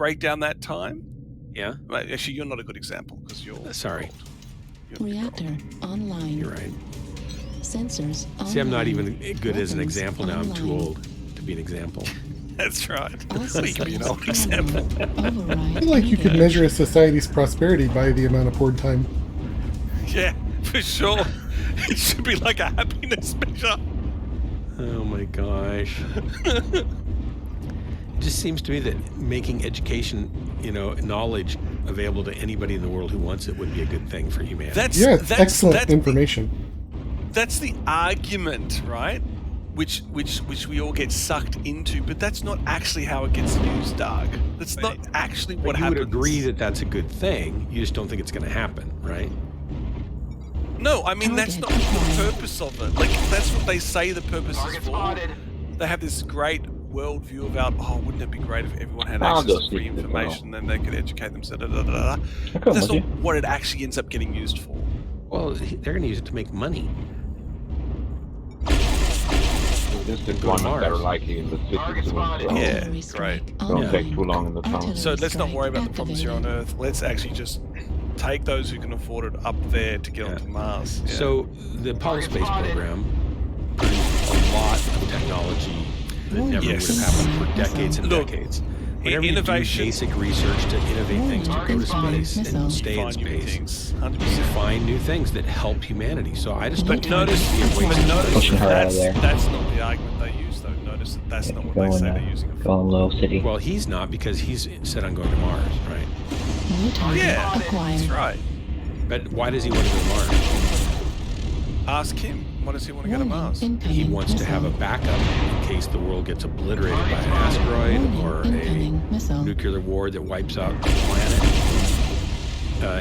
break down that time. Yeah. Well, actually, you're not a good example because you're Sorry. Reactor online. You're right. Sensors online. See, I'm not even good as an Weapons example now. I'm too online. old to be an example. That's right. All You can be an systems old example. override. I feel like you could measure a society's prosperity by the amount of board time. Yeah, for sure. It should be like a happiness measure. Oh my gosh. It just seems to me that making education, knowledge available to anybody in the world who wants it would be a good thing for humanity. It's excellent information. That's the argument, right? Which we all get sucked into, but that's not actually how it gets used, Doug. That's not actually what happens. You would agree that that's a good thing. You just don't think it's going to happen, right? No, I mean, that's not the purpose of it. Like, that's what they say the purpose is for. They have this great worldview about, wouldn't it be great if everyone had access to free information, then they could educate themselves, But that's not what it actually ends up getting used for. Well, they're going to use it to make money. This deployment that are likely in the city soon. Yeah, great. Don't take too long in the tunnel. So let's not worry about the problems here on Earth. Let's actually just take those who can afford it up there to get onto Mars. Yeah. So the Apollo space program produced a lot of technology that never would have happened for decades and decades. Whenever innovation, you do basic research to innovate things to go to space and stay in space, you find new things that help humanity. So I just don't notice that that's not the argument they use, though. Notice that that's not what they say they're using it for. Going low city. Well, he's not, because he's set on going to Mars, right? Yeah, that's right. But why does he want to go to Mars? Ask him. Why does he want to go to Mars? He wants to have a backup in case the world gets obliterated by an asteroid or a nuclear war that wipes out the planet.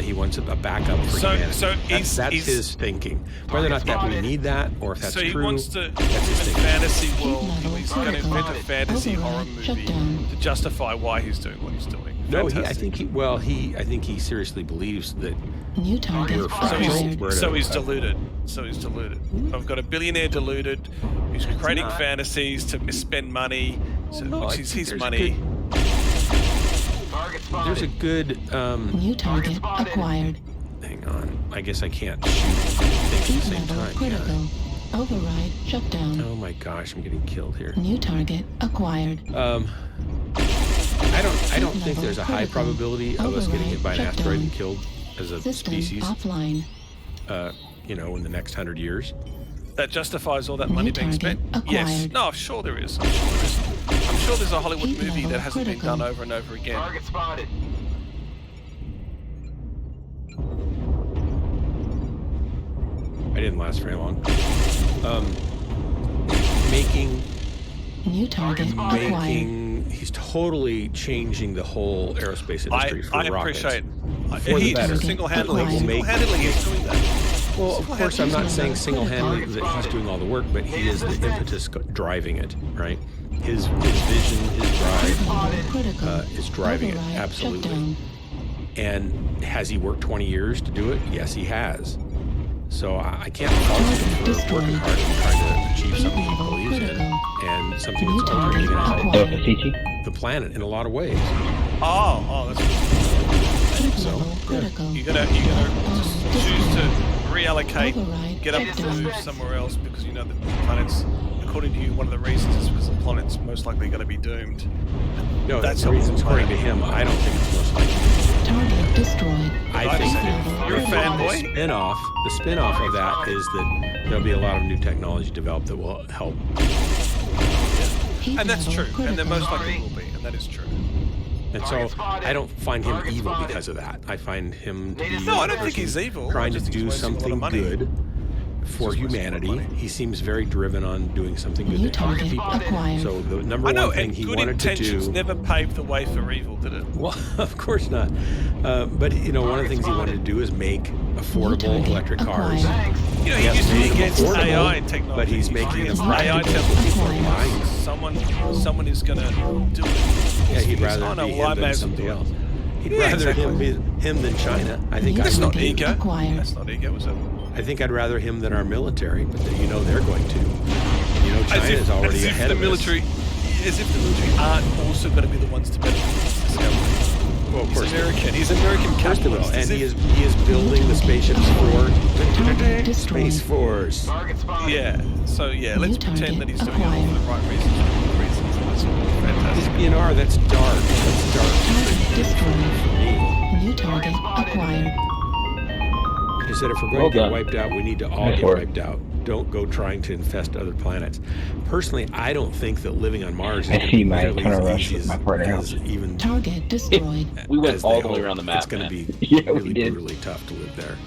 He wants a backup for humanity. So that's his thinking. Whether or not that we need that, or if that's true, he wants to, in that's his a thinking. fantasy world, he's going to invent a fantasy horror movie to justify why he's doing what he's doing. No, I think he seriously believes that. New target acquired. So he's deluded. I've got a billionaire deluded who's creating fantasies to misspend money. So it's his money. There's a good. New target acquired. Hang on. I guess I can't shoot things at the same time. Critical. Override shut down. Oh my gosh, I'm getting killed here. New target acquired. I don't think there's a high probability of us getting hit by an asteroid and killed as a species. Offline. In the next 100 years. That justifies all that money being spent? Acquired. Yes. No, I'm sure there is. I'm sure there's a Hollywood movie that hasn't been done over and over again. Target spotted. I didn't last very long. Making New target acquired. He's totally changing the whole aerospace industry for I rockets. appreciate For the he better. single-handedly is doing that. Well, of course, I'm not saying single-handedly that he's doing all the work, but he is the impetus driving it, right? His vision, his drive is driving it, absolutely. And has he worked 20 years to do it? Yes, he has. So I can't fault him for working hard and trying to achieve something he believes in, and something that's ultimately going to help the planet in a lot of ways. Oh, that's good. So, You're gonna just choose to reallocate, get up and move somewhere else because you know that the planet's, according to you, one of the reasons is because the planet's most likely going to be doomed. No, that's the reason. According to him, I don't think it's most likely. Target destroyed. I think you're a fanboy. The spin-off of that is that there'll be a lot of new technology developed that will help. And that's true. And there most likely will be, and that is true. And so I don't find him evil because of that. I find him to be I don't think he's evil. trying to do something good for humanity. He seems very driven on doing something good to help people. So the number one thing he wanted to do... good intentions never paved the way for evil, did it? Well, of course not. But, one of the things he wanted to do is make affordable electric cars. He used to be against AI technology. But he's making them AI practical for people are buying. Someone is going to do it. Yeah, he'd rather be him than somebody else. He'd rather him than China. That's not ego. That's not ego, is it? I think I'd rather him than our military, but they're going to. China is already ahead of us. As if the military aren't also going to be the ones to benefit from this discovery. American. He's American First of all, capitalist. and he is building the spaceships for Target Space destroyed. Force. Yeah. So yeah, let's New pretend that he's doing target it all for the right reasons. Good reasons. And that's all His fantastic. BNR, that's dark. That's dark. Target destroyed. For me. New target acquired. He said, if we're going Well to get done. wiped out, we need to all Nice get work. wiped out. Don't go trying to infest other planets. Personally, I don't think that living on Mars is I going to see be my nearly tunnel as rush easy with as, my partner. as even Target destroyed. We went as all they the way hope. around the map, It's going to man. be Yeah, we really did. brutally tough to live there.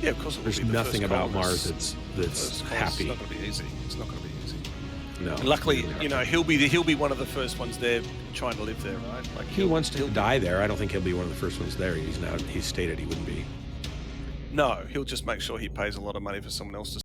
Yeah, of course. It will There's be the nothing first about colonists. Mars that's First colonists. happy. It's not going to be easy. It's not going to be easy. No. And luckily, really you know, not. he'll be one of the first ones there trying to live there, right? Like He wants to die there. I don't think he'll be one of the first ones there. He's stated he wouldn't be. No, he'll just make sure he pays a lot of money for someone else to